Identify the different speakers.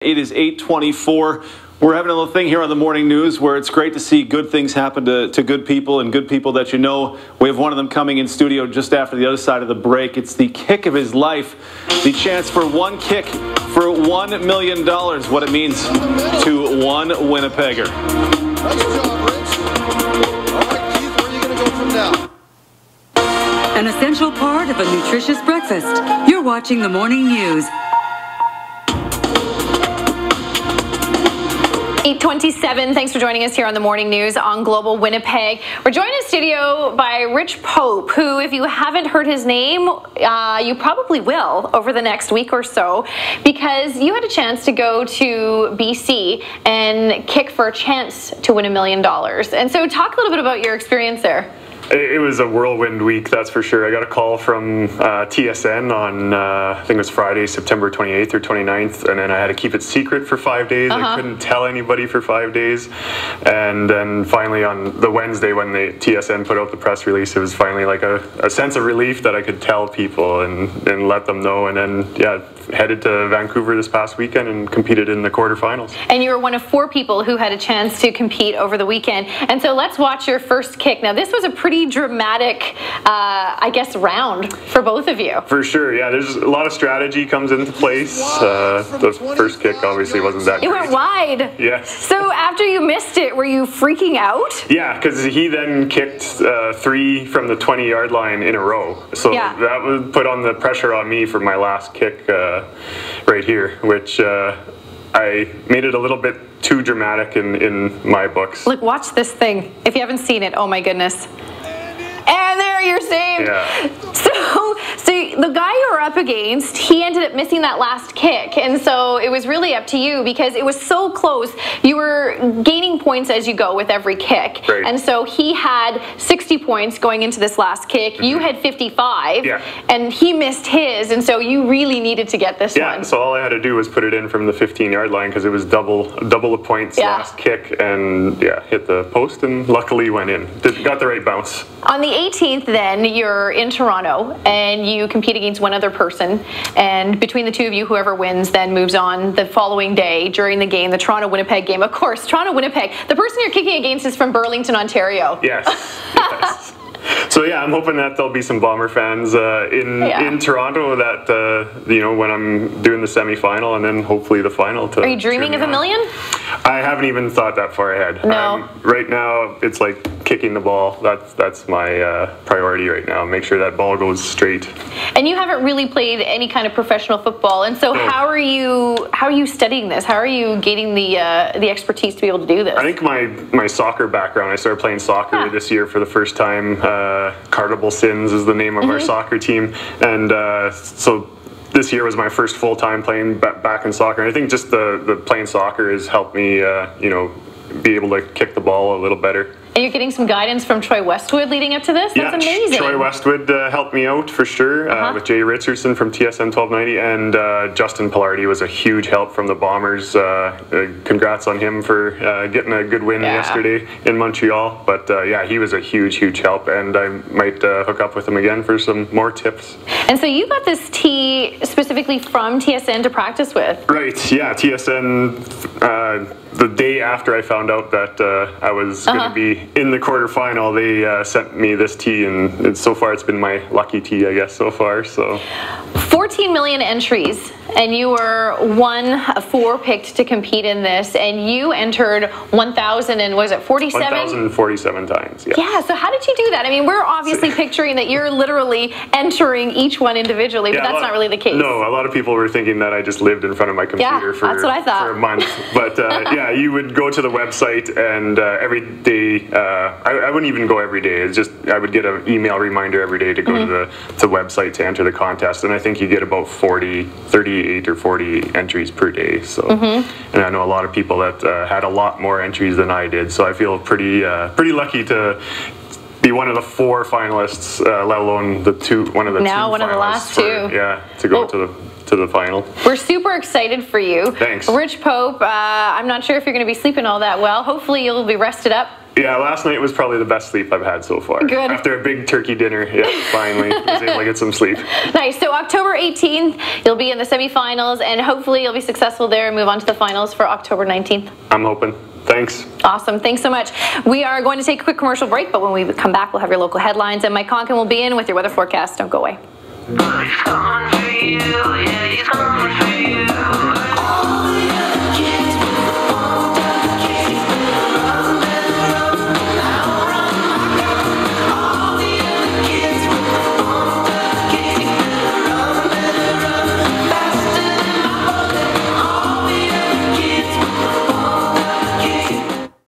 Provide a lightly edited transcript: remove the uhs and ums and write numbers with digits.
Speaker 1: It is 8:24. We're having a little thing here on the morning news where it's great to see good things happen to good people and good people that you know. We have one of them coming in studio just after the other side of the break. It's the kick of his life, the chance for one kick for $1 million, what it means to one Winnipegger.
Speaker 2: Nice job, Rich. All right, Keith, where are you going to go from now?
Speaker 3: An essential part of a nutritious breakfast. You're watching the morning news.
Speaker 4: 8:27. Thanks for joining us here on the morning news on Global Winnipeg. We're joined in studio by Rich Pope, who, if you haven't heard his name, you probably will over the next week or so, because you had a chance to go to BC and kick for a chance to win $1 million. And so talk a little bit about your experience there.
Speaker 5: It was a whirlwind week, that's for sure. I got a call from TSN on, I think it was Friday, September 28th or 29th, and then I had to keep it secret for 5 days. I couldn't tell anybody for 5 days. And then finally on the Wednesday when the TSN put out the press release, it was finally like a sense of relief that I could tell people and let them know. And then, yeah, headed to Vancouver this past weekend and competed in the quarterfinals. And
Speaker 4: you were one of 4 people who had a chance to compete over the weekend. And so let's watch your first kick. Now, this was a pretty dramatic, I guess, round for both of you.
Speaker 5: For sure, yeah. There's a lot of strategy comes into place. The first kick obviously wasn't that great.
Speaker 4: It went wide.
Speaker 5: Yes.
Speaker 4: So after you missed it, were you freaking out?
Speaker 5: Yeah, because he then kicked 3 from the 20-yard line in a row. So that would put on the pressure on me for my last kick right here, which I made it a little bit too dramatic in my books.
Speaker 4: Look, watch this thing. If you haven't seen it, oh my goodness. And there, you're saved.
Speaker 5: Yeah.
Speaker 4: So the guy you were up against, he ended up missing that last kick, and so it was really up to you because it was so close. You were gaining points as you go with every kick,
Speaker 5: right.
Speaker 4: And so he had 60 points going into this last kick. You had 55, and he missed his, and so you really needed to get this one.
Speaker 5: Yeah, so all I had to do was put it in from the 15-yard line because it was double the points last kick, and hit the post, and luckily went in. Got the right bounce.
Speaker 4: On the 18th, then, you're in Toronto, and you compete against one other person, and between the two of you, whoever wins then moves on the following day during the game, the Toronto-Winnipeg game. Of course, Toronto-Winnipeg. The person you're kicking against is from Burlington, Ontario.
Speaker 5: Yes. Yes. So yeah, I'm hoping that there'll be some Bomber fans in Toronto that when I'm doing the semifinal and then hopefully the final.
Speaker 4: Are you dreaming of $1 million?
Speaker 5: I haven't even thought that far ahead.
Speaker 4: No.
Speaker 5: Right now, it's like kicking the ball. That's my priority right now. Make sure that ball goes straight.
Speaker 4: And you haven't really played any kind of professional football, and so how are you studying this? How are you gaining the expertise to be able to do this?
Speaker 5: I think my soccer background. I started playing soccer this year for the first time. Cardable Sins is the name of our soccer team, and so this year was my first full-time playing back in soccer. And I think just the playing soccer has helped me, be able to kick the ball a little better.
Speaker 4: And you're getting some guidance from Troy Westwood leading up to this? That's amazing.
Speaker 5: Troy Westwood helped me out for sure with Jay Richardson from TSN 1290, and Justin Pillardi was a huge help from the Bombers. Congrats on him for getting a good win yesterday in Montreal. But he was a huge help, and I might hook up with him again for some more tips.
Speaker 4: And so you got this tee specifically from TSN to practice with?
Speaker 5: Right, yeah, TSN, the day after I found out that I was going to be in the quarterfinal, they sent me this tee, and so far it's been my lucky tee, I guess, so far. So
Speaker 4: 14 million entries, and you were one of 4 picked to compete in this, and you entered 1,000 and was it 47?
Speaker 5: 1,047 times, yeah.
Speaker 4: Yeah, so how did you do that? I mean, we're obviously picturing that you're literally entering each one individually, but that's not really the case.
Speaker 5: No, a lot of people were thinking that I just lived in front of my computer for a month. But you would go to the website, and every day, I wouldn't even go every day. It's just I would get an email reminder every day to go to the website to enter the contest, and I think you get about 38 or 40 entries per day. So, and I know a lot of people that had a lot more entries than I did. So I feel pretty lucky to be one of the 4 finalists, let alone one of the
Speaker 4: last 2.
Speaker 5: To go to the final.
Speaker 4: We're super excited for you.
Speaker 5: Thanks.
Speaker 4: Rich Pope, I'm not sure if you're going to be sleeping all that well. Hopefully you'll be rested up
Speaker 5: Yeah, last night was probably the best sleep I've had so far.
Speaker 4: Good.
Speaker 5: After a big turkey dinner, yeah, finally was able to get some sleep.
Speaker 4: Nice. So October 18th, you'll be in the semifinals, and hopefully you'll be successful there and move on to the finals for October 19th.
Speaker 5: I'm hoping. Thanks.
Speaker 4: Awesome. Thanks so much. We are going to take a quick commercial break, but when we come back, we'll have your local headlines, and Mike Conkin will be in with your weather forecast. Don't go away.
Speaker 6: He's coming for you, yeah, he's coming for you.